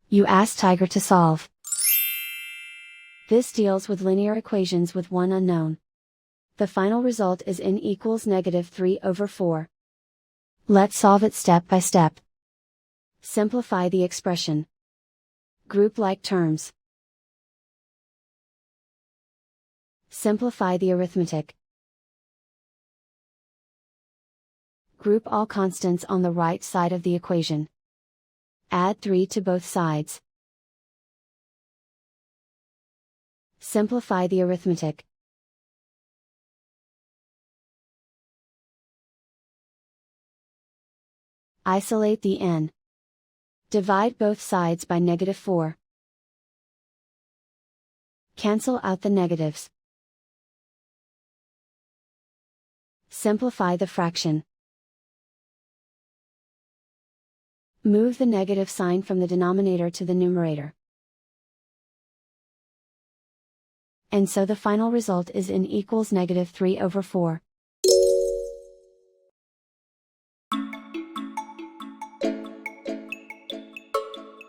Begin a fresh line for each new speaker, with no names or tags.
You ask Tiger to solve. This deals with linear equations with one unknown. The final result is n equals -3/4. Let's solve it step by step. Simplify the expression. Group like terms. Simplify the arithmetic. Group all constants on the right side of the equation. Add 3 to both sides. Simplify the arithmetic. Isolate the n. Divide both sides by -4. Cancel out the negatives. Simplify the fraction. Move the negative sign from the denominator to the numerator. And so the final result is n equals -3/4.